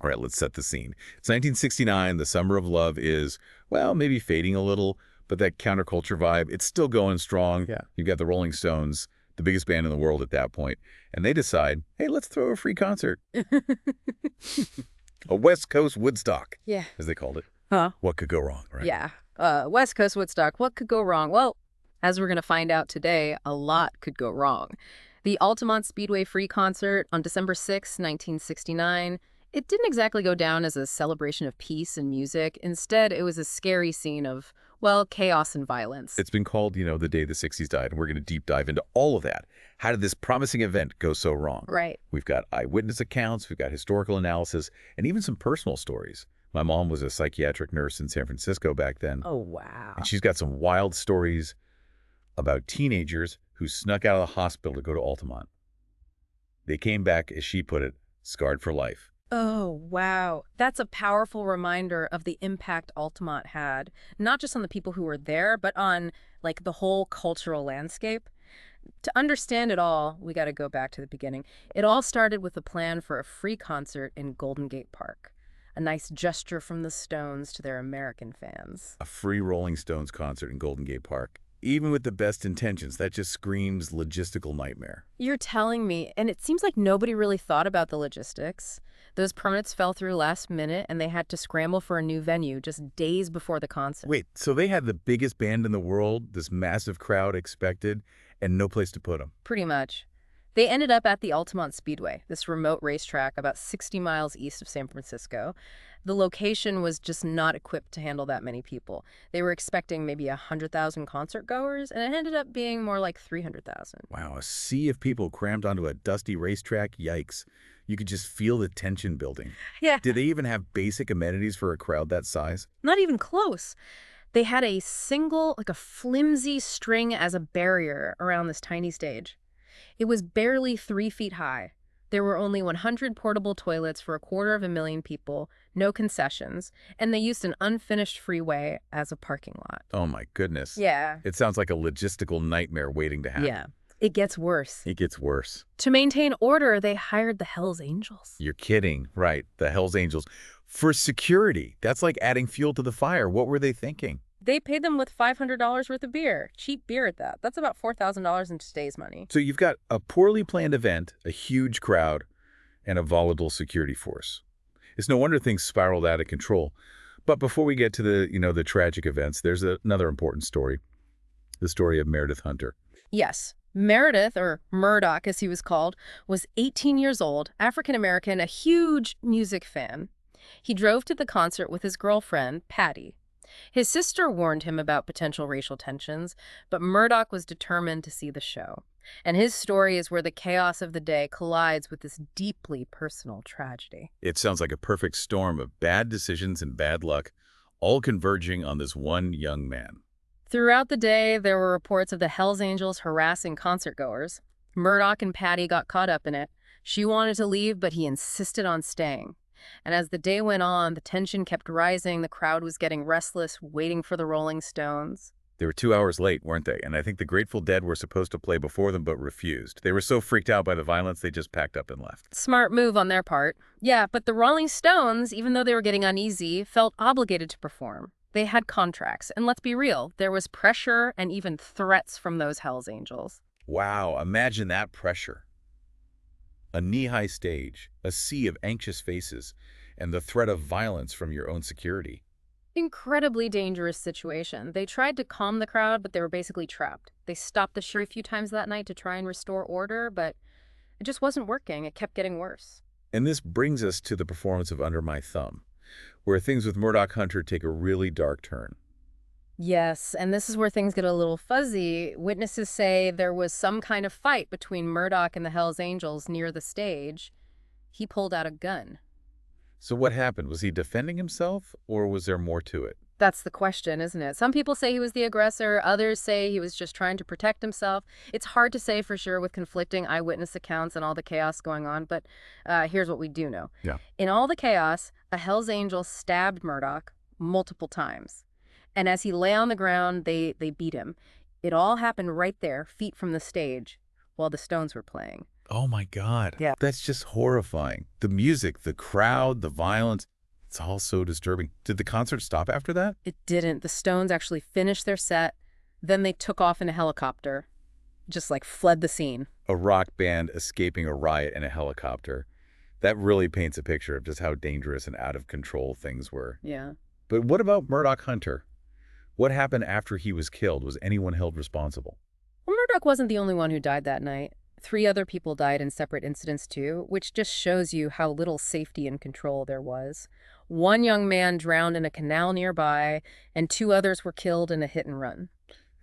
All right, let's set the scene. It's 1969. The summer of love is, well, maybe fading a little, but that counterculture vibe, it's still going strong. Yeah. You've got the Rolling Stones, the biggest band in the world at that point, and they decide, hey, let's throw a free concert. A West Coast Woodstock, Yeah. as they called it. Huh? What could go wrong, right? Yeah. West Coast Woodstock, what could go wrong? Well, as we're going to find out today, a lot could go wrong. The Altamont Speedway Free Concert on December 6, 1969, it didn't exactly go down as a celebration of peace and music. Instead, it was a scary scene of, well, chaos and violence. It's been called, the day the 60s died, and we're going to deep dive into all of that. How did this promising event go so wrong? Right. We've got eyewitness accounts, we've got historical analysis, and even some personal stories. My mom was a psychiatric nurse in San Francisco back then. Oh, wow. And she's got some wild stories about teenagers who snuck out of the hospital to go to Altamont. They came back, as she put it, scarred for life. Oh, wow. That's a powerful reminder of the impact Altamont had, not just on the people who were there, but on, like, the whole cultural landscape. To understand it all, we got to go back to the beginning. It all started with a plan for a free concert in Golden Gate Park. A nice gesture from the Stones to their American fans. A free Rolling Stones concert in Golden Gate Park. Even with the best intentions, that just screams logistical nightmare. You're telling me, and it seems like nobody really thought about the logistics. Those permits fell through last minute, and they had to scramble for a new venue just days before the concert. Wait, so they had the biggest band in the world, this massive crowd expected, and no place to put them? Pretty much. They ended up at the Altamont Speedway, this remote racetrack about 60 miles east of San Francisco. The location was just not equipped to handle that many people. They were expecting maybe 100,000 concert goers, and it ended up being more like 300,000. Wow, a sea of people crammed onto a dusty racetrack? Yikes. You could just feel the tension building. Yeah. Did they even have basic amenities for a crowd that size? Not even close. They had a single, like a flimsy string as a barrier around this tiny stage. It was barely 3 feet high. There were only 100 portable toilets for 250,000 people, no concessions, and they used an unfinished freeway as a parking lot. Oh my goodness. Yeah. It sounds like a logistical nightmare waiting to happen. Yeah. It gets worse. It gets worse. To maintain order, they hired the Hells Angels. You're kidding. Right, the Hells Angels. For security. That's like adding fuel to the fire. What were they thinking? They paid them with $500 worth of beer. Cheap beer at that. That's about $4,000 in today's money. So you've got a poorly planned event, a huge crowd, and a volatile security force. It's no wonder things spiraled out of control. But before we get to the tragic events, there's another important story. The story of Meredith Hunter. Yes. Meredith, or Murdoch as he was called, was 18 years old, African-American, a huge music fan. He drove to the concert with his girlfriend, Patty. His sister warned him about potential racial tensions, but Murdoch was determined to see the show. And his story is where the chaos of the day collides with this deeply personal tragedy. It sounds like a perfect storm of bad decisions and bad luck, all converging on this one young man. Throughout the day, there were reports of the Hells Angels harassing concertgoers. Murdoch and Patty got caught up in it. She wanted to leave, but he insisted on staying. And as the day went on, the tension kept rising. The crowd was getting restless, waiting for the Rolling Stones. They were 2 hours late, weren't they? And I think the Grateful Dead were supposed to play before them, but refused. They were so freaked out by the violence, they just packed up and left. Smart move on their part. Yeah, but the Rolling Stones, even though they were getting uneasy, felt obligated to perform. They had contracts, and let's be real, there was pressure and even threats from those Hells Angels. Wow, imagine that pressure. A knee-high stage, a sea of anxious faces, and the threat of violence from your own security. Incredibly dangerous situation. They tried to calm the crowd, but they were basically trapped. They stopped the show a few times that night to try and restore order, but it just wasn't working. It kept getting worse. And this brings us to the performance of Under My Thumb, where things with Murdoch Hunter take a really dark turn. Yes, and this is where things get a little fuzzy. Witnesses say there was some kind of fight between Murdoch and the Hells Angels near the stage. He pulled out a gun. So what happened? Was he defending himself, or was there more to it? That's the question, isn't it? Some people say he was the aggressor. Others say he was just trying to protect himself. It's hard to say for sure with conflicting eyewitness accounts and all the chaos going on, but here's what we do know. Yeah. In all the chaos, a Hells Angel stabbed Murdoch multiple times. And as he lay on the ground, they beat him. It all happened right there, feet from the stage, while the Stones were playing. Oh my God. Yeah. That's just horrifying. The music, the crowd, the violence, it's all so disturbing. Did the concert stop after that? It didn't. The Stones actually finished their set, then they took off in a helicopter, just like fled the scene. A rock band escaping a riot in a helicopter. That really paints a picture of just how dangerous and out of control things were. Yeah. But what about Murdoch Hunter? What happened after he was killed? Was anyone held responsible? Well, Murdoch wasn't the only one who died that night. 3 other people died in separate incidents too, which just shows you how little safety and control there was. One young man drowned in a canal nearby, and 2 others were killed in a hit and run.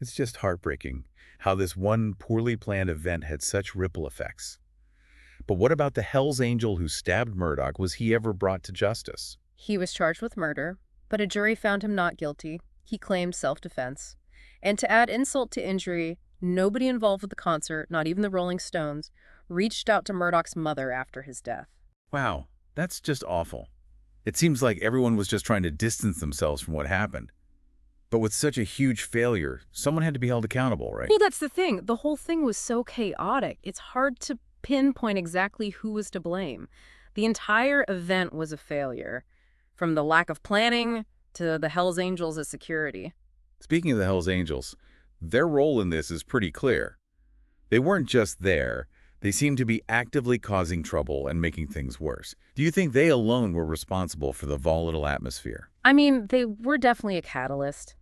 It's just heartbreaking how this one poorly planned event had such ripple effects. But what about the Hells Angel who stabbed Murdoch? Was he ever brought to justice? He was charged with murder, but a jury found him not guilty. He claimed self-defense. And to add insult to injury, nobody involved with the concert, not even the Rolling Stones, reached out to Murdoch's mother after his death. Wow, that's just awful. It seems like everyone was just trying to distance themselves from what happened. But with such a huge failure, someone had to be held accountable, right? Well, that's the thing. The whole thing was so chaotic. It's hard to pinpoint exactly who was to blame. The entire event was a failure, from the lack of planning to the Hells Angels as security. Speaking of the Hells Angels, their role in this is pretty clear. They weren't just there. They seemed to be actively causing trouble and making things worse. Do you think they alone were responsible for the volatile atmosphere? I mean, they were definitely a catalyst.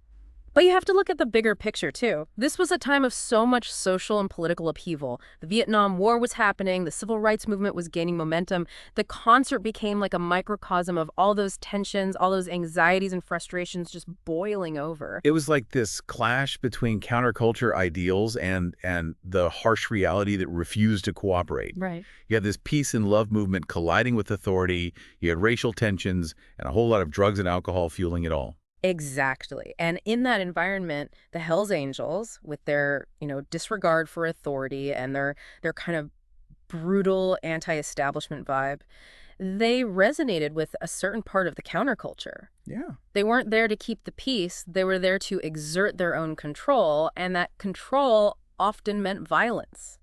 But you have to look at the bigger picture, too. This was a time of so much social and political upheaval. The Vietnam War was happening, the civil rights movement was gaining momentum. The concert became like a microcosm of all those tensions, all those anxieties and frustrations just boiling over. It was like this clash between counterculture ideals and the harsh reality that refused to cooperate. Right. You had this peace and love movement colliding with authority, you had racial tensions, and a whole lot of drugs and alcohol fueling it all. Exactly. And in that environment, the Hells Angels, with their, disregard for authority and their kind of brutal anti-establishment vibe, they resonated with a certain part of the counterculture. Yeah. They weren't there to keep the peace. They were there to exert their own control, and that control often meant violence.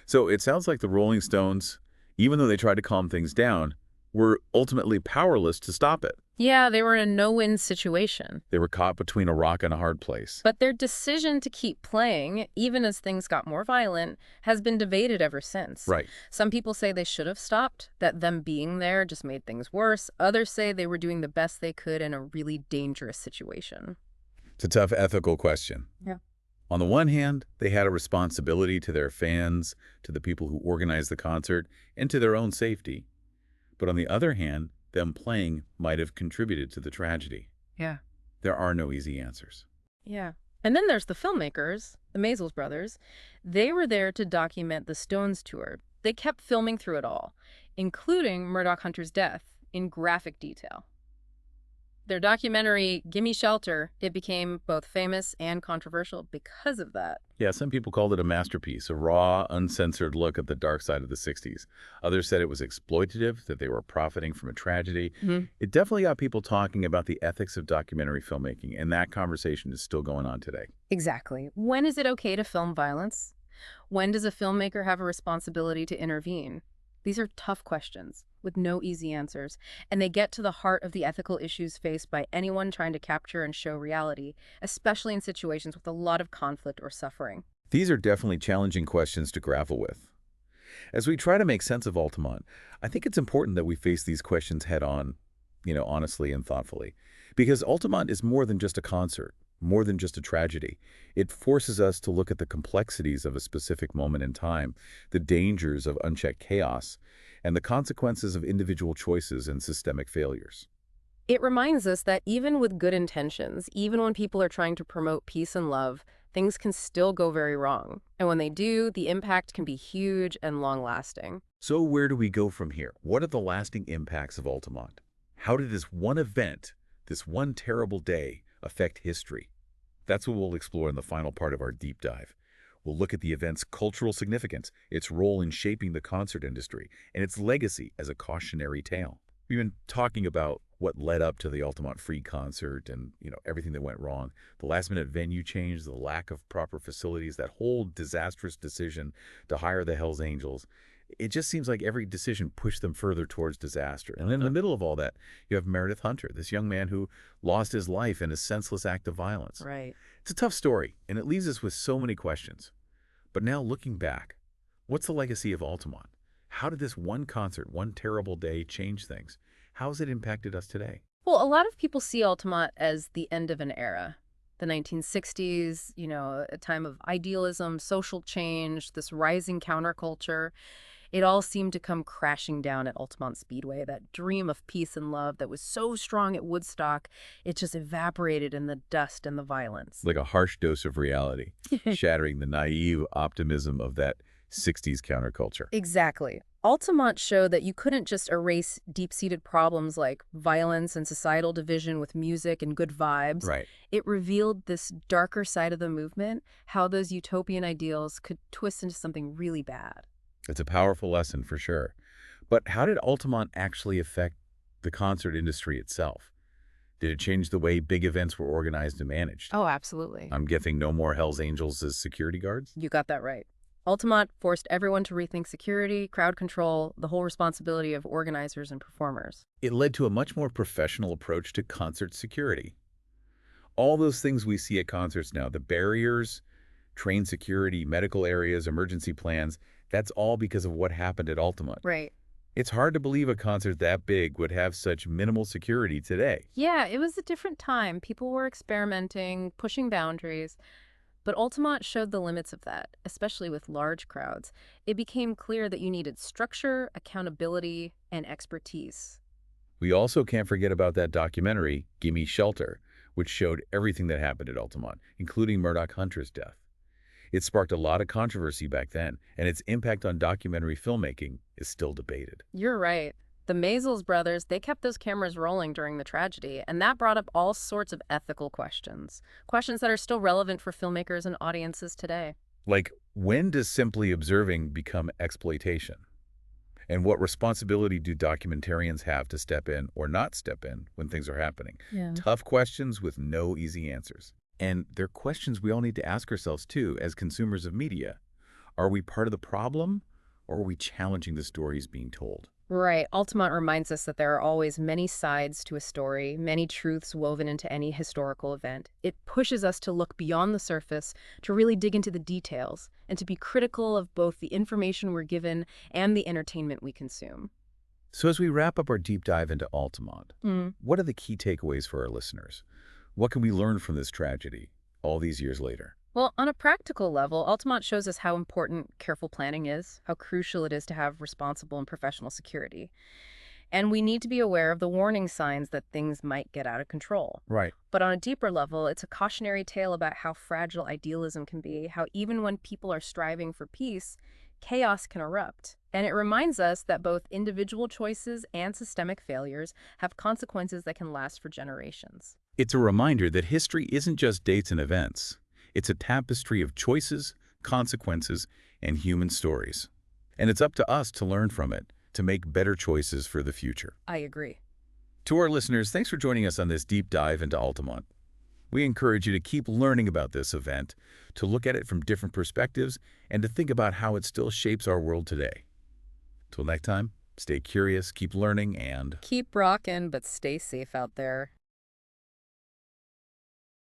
So it sounds like the Rolling Stones, even though they tried to calm things down, were ultimately powerless to stop it. Yeah, they were in a no-win situation. They were caught between a rock and a hard place. But their decision to keep playing, even as things got more violent, has been debated ever since. Right. Some people say they should have stopped, that them being there just made things worse. Others say they were doing the best they could in a really dangerous situation. It's a tough ethical question. Yeah. On the one hand, they had a responsibility to their fans, to the people who organized the concert, and to their own safety. But on the other hand, them playing might have contributed to the tragedy. Yeah. There are no easy answers. Yeah. And then there's the filmmakers, the Maysles brothers. They were there to document the Stones tour. They kept filming through it all, including Murdoch Hunter's death, in graphic detail. Their documentary, Gimme Shelter, it became both famous and controversial because of that. Yeah, some people called it a masterpiece, a raw, uncensored look at the dark side of the 60s. Others said it was exploitative, that they were profiting from a tragedy. It definitely got people talking about the ethics of documentary filmmaking, and that conversation is still going on today. Exactly. When is it okay to film violence? When does a filmmaker have a responsibility to intervene? These are tough questions with no easy answers, and they get to the heart of the ethical issues faced by anyone trying to capture and show reality, especially in situations with a lot of conflict or suffering. These are definitely challenging questions to grapple with. As we try to make sense of Altamont, I think it's important that we face these questions head on, honestly and thoughtfully. Because Altamont is more than just a concert, more than just a tragedy. It forces us to look at the complexities of a specific moment in time, the dangers of unchecked chaos, and the consequences of individual choices and systemic failures. It reminds us that even with good intentions, even when people are trying to promote peace and love, things can still go very wrong. And when they do, the impact can be huge and long-lasting. So where do we go from here? What are the lasting impacts of Altamont? How did this one event, this one terrible day, affect history? That's what we'll explore in the final part of our deep dive. We'll look at the event's cultural significance, its role in shaping the concert industry, and its legacy as a cautionary tale. We've been talking about what led up to the Altamont Free concert and, everything that went wrong. The last-minute venue change, the lack of proper facilities, that whole disastrous decision to hire the Hells Angels. It just seems like every decision pushed them further towards disaster. And in the middle of all that, you have Meredith Hunter, this young man who lost his life in a senseless act of violence. Right. It's a tough story, and it leaves us with so many questions. But now looking back, what's the legacy of Altamont? How did this one concert, one terrible day, change things? How has it impacted us today? Well, a lot of people see Altamont as the end of an era. The 1960s, a time of idealism, social change, this rising counterculture. It all seemed to come crashing down at Altamont Speedway. That dream of peace and love that was so strong at Woodstock, it just evaporated in the dust and the violence. Like a harsh dose of reality, shattering the naive optimism of that 60s counterculture. Exactly. Altamont showed that you couldn't just erase deep-seated problems like violence and societal division with music and good vibes. Right. It revealed this darker side of the movement, how those utopian ideals could twist into something really bad. It's a powerful lesson for sure. But how did Altamont actually affect the concert industry itself? Did it change the way big events were organized and managed? Oh, absolutely. I'm guessing no more Hells Angels as security guards? You got that right. Altamont forced everyone to rethink security, crowd control, the whole responsibility of organizers and performers. It led to a much more professional approach to concert security. All those things we see at concerts now, the barriers, trained security, medical areas, emergency plans, that's all because of what happened at Altamont. Right. It's hard to believe a concert that big would have such minimal security today. Yeah, it was a different time. People were experimenting, pushing boundaries. But Altamont showed the limits of that, especially with large crowds. It became clear that you needed structure, accountability, and expertise. We also can't forget about that documentary, Gimme Shelter, which showed everything that happened at Altamont, including Murdoch Hunter's death. It sparked a lot of controversy back then, and its impact on documentary filmmaking is still debated. You're right. The Maisels brothers, they kept those cameras rolling during the tragedy, and that brought up all sorts of ethical questions. Questions that are still relevant for filmmakers and audiences today. Like, when does simply observing become exploitation? And what responsibility do documentarians have to step in or not step in when things are happening? Yeah. Tough questions with no easy answers. And they're questions we all need to ask ourselves, too, as consumers of media. Are we part of the problem, or are we challenging the stories being told? Right. Altamont reminds us that there are always many sides to a story, many truths woven into any historical event. It pushes us to look beyond the surface, to really dig into the details, and to be critical of both the information we're given and the entertainment we consume. So as we wrap up our deep dive into Altamont, what are the key takeaways for our listeners? What can we learn from this tragedy all these years later? Well, on a practical level, Altamont shows us how important careful planning is, how crucial it is to have responsible and professional security. And we need to be aware of the warning signs that things might get out of control. Right. But on a deeper level, it's a cautionary tale about how fragile idealism can be, how even when people are striving for peace, chaos can erupt. And it reminds us that both individual choices and systemic failures have consequences that can last for generations. It's a reminder that history isn't just dates and events. It's a tapestry of choices, consequences, and human stories. And it's up to us to learn from it, to make better choices for the future. I agree. To our listeners, thanks for joining us on this deep dive into Altamont. We encourage you to keep learning about this event, to look at it from different perspectives, and to think about how it still shapes our world today. Till next time, stay curious, keep learning, and Keep rockin', but stay safe out there.